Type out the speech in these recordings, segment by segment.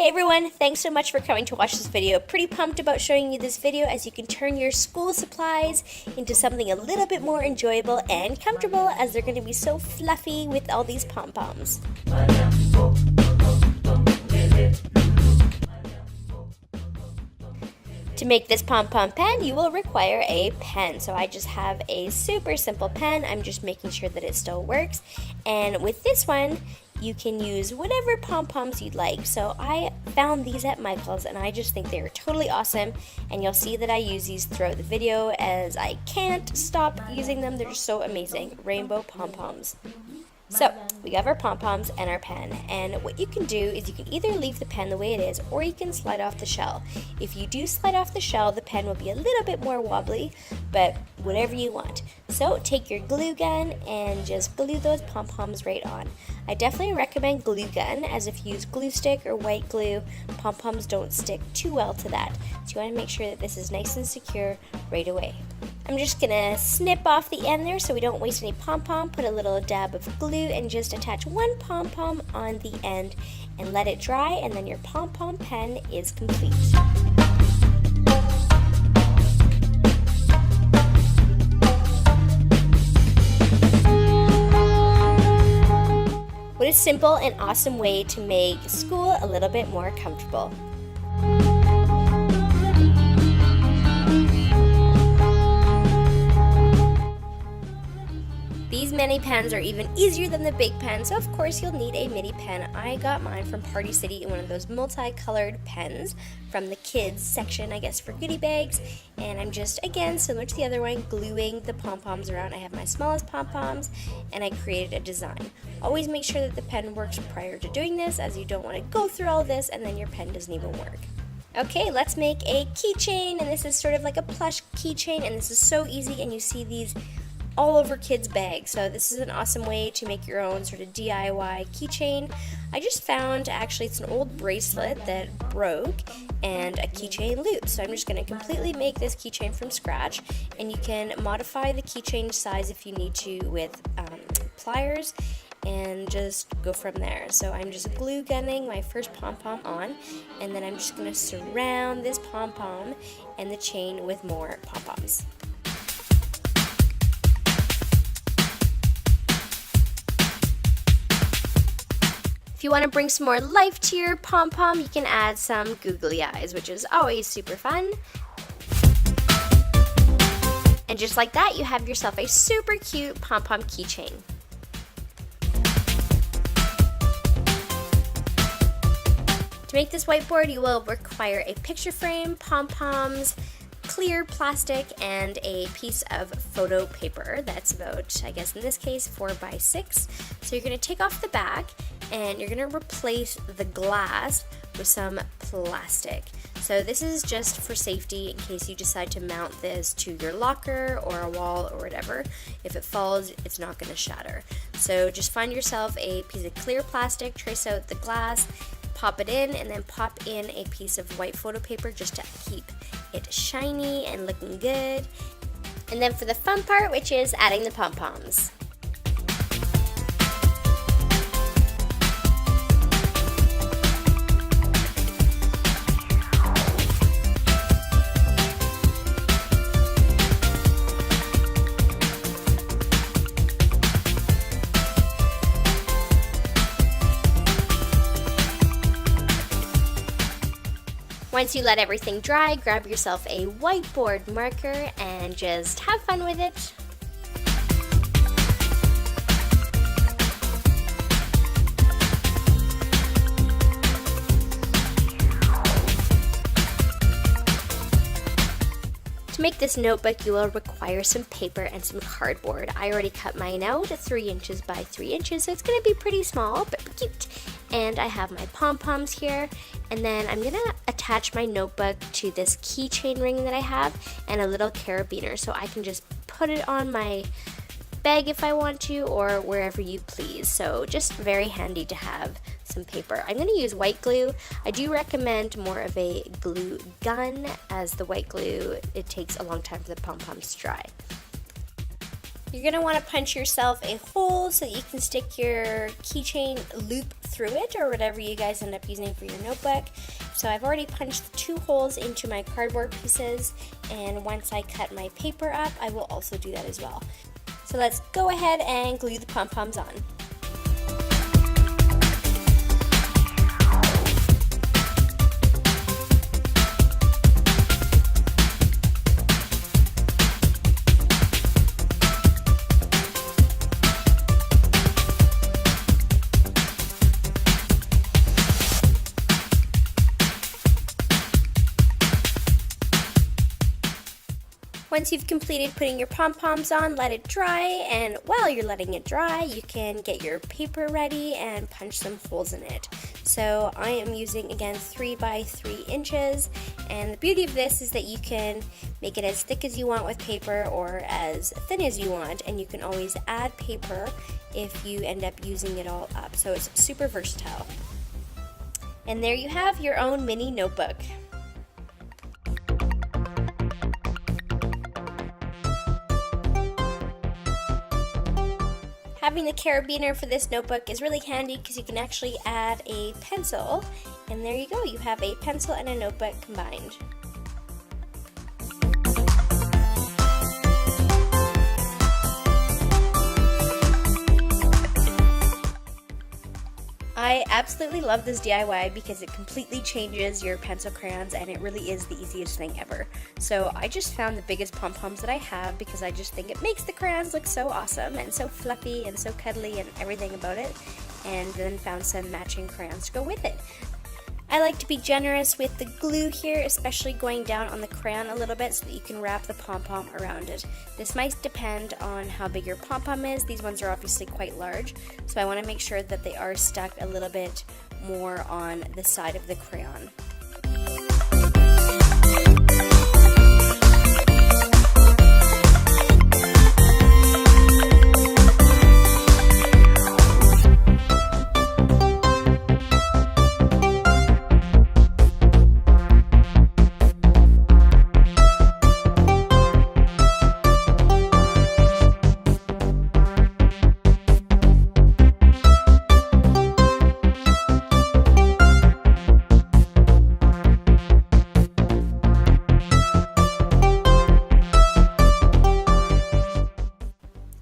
Hey everyone, thanks so much for coming to watch this video. Pretty pumped about showing you this video as you can turn your school supplies into something a little bit more enjoyable and comfortable as they're going to be so fluffy with all these pom-poms. To make this pom-pom pen, you will require a pen. So I just have a super simple pen. I'm just making sure that it still works. And with this one, you can use whatever pom-poms you'd like. So I found these at Michael's and I just think they are totally awesome. And you'll see that I use these throughout the video as I can't stop using them. They're just so amazing. Rainbow pom-poms. So, we have our pom-poms and our pen, and what you can do is you can either leave the pen the way it is, or you can slide off the shell. If you do slide off the shell, the pen will be a little bit more wobbly, but whatever you want. So, take your glue gun and just glue those pom-poms right on. I definitely recommend glue gun, as if you use glue stick or white glue, pom-poms don't stick too well to that. So you want to make sure that this is nice and secure right away. I'm just gonna snip off the end there so we don't waste any pom-pom, put a little dab of glue and just attach one pom-pom on the end and let it dry, and then your pom-pom pen is complete. What a simple and awesome way to make school a little bit more comfortable. These mini pens are even easier than the big pen, so of course you'll need a mini pen. I got mine from Party City in one of those multicolored pens from the kids section, I guess, for goodie bags. And I'm just, again, similar to the other one, gluing the pom-poms around. I have my smallest pom-poms and I created a design. Always make sure that the pen works prior to doing this, as you don't want to go through all this and then your pen doesn't even work. Okay, let's make a keychain, and this is sort of like a plush keychain, and this is so easy, and you see these all over kids' bags. So this is an awesome way to make your own sort of DIY keychain. I just found, actually, it's an old bracelet that broke and a keychain loop. So I'm just going to completely make this keychain from scratch, and you can modify the keychain size if you need to with pliers and just go from there. So I'm just glue gunning my first pom-pom on, and then I'm just going to surround this pom-pom and the chain with more pom-poms. If you want to bring some more life to your pom-pom, you can add some googly eyes, which is always super fun. And just like that, you have yourself a super cute pom-pom keychain. To make this whiteboard, you will require a picture frame, pom-poms, clear plastic, and a piece of photo paper that's about, I guess in this case, 4 by 6. So you're going to take off the back and you're going to replace the glass with some plastic. So this is just for safety in case you decide to mount this to your locker or a wall or whatever. If it falls, it's not going to shatter. So just find yourself a piece of clear plastic, trace out the glass, pop it in, and then pop in a piece of white photo paper just to keep it shiny and looking good. And then for the fun part, which is adding the pom-poms. Once you let everything dry, grab yourself a whiteboard marker and just have fun with it. To make this notebook, you will require some paper and some cardboard. I already cut mine out at 3 inches by 3 inches, so it's going to be pretty small but cute. And I have my pom-poms here, and then I'm going to attach my notebook to this keychain ring that I have and a little carabiner, so I can just put it on my bag if I want to, or wherever you please. So just very handy to have some paper. I'm going to use white glue. I do recommend more of a glue gun, as the white glue, it takes a long time for the pom-poms to dry. You're going to want to punch yourself a hole so that you can stick your keychain loop through it, or whatever you guys end up using for your notebook. So I've already punched 2 holes into my cardboard pieces, and once I cut my paper up, I will also do that as well. So let's go ahead and glue the pom-poms on. Once you've completed putting your pom-poms on, let it dry, and while you're letting it dry, you can get your paper ready and punch some holes in it. So I am using, again, 3 by 3 inches, and the beauty of this is that you can make it as thick as you want with paper or as thin as you want, and you can always add paper if you end up using it all up. So it's super versatile. And there you have your own mini notebook. Having the carabiner for this notebook is really handy because you can actually add a pencil, and there you go, you have a pencil and a notebook combined. I absolutely love this DIY because it completely changes your pencil crayons, and it really is the easiest thing ever. So I just found the biggest pom-poms that I have because I just think it makes the crayons look so awesome and so fluffy and so cuddly and everything about it, and then found some matching crayons to go with it. I like to be generous with the glue here, especially going down on the crayon a little bit so that you can wrap the pom-pom around it. This might depend on how big your pom-pom is. These ones are obviously quite large, so I want to make sure that they are stuck a little bit more on the side of the crayon.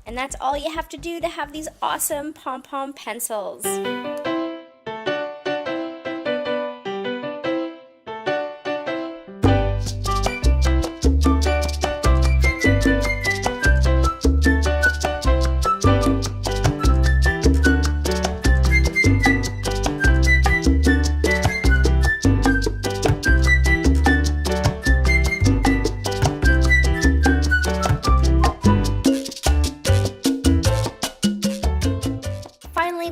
And that's all you have to do to have these awesome pom-pom pencils.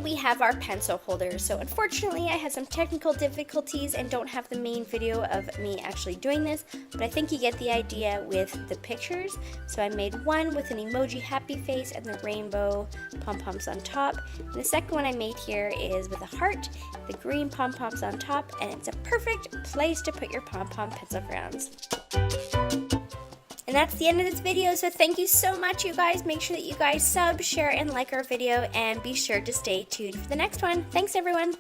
We have our pencil holders. So unfortunately I had some technical difficulties and don't have the main video of me actually doing this, but I think you get the idea with the pictures. So I made one with an emoji happy face and the rainbow pom-poms on top. And the second one I made here is with a heart, the green pom-poms on top, and it's a perfect place to put your pom-pom pencil crayons. And that's the end of this video, so thank you so much, you guys. Make sure that you guys sub, share, and like our video, and be sure to stay tuned for the next one. Thanks, everyone.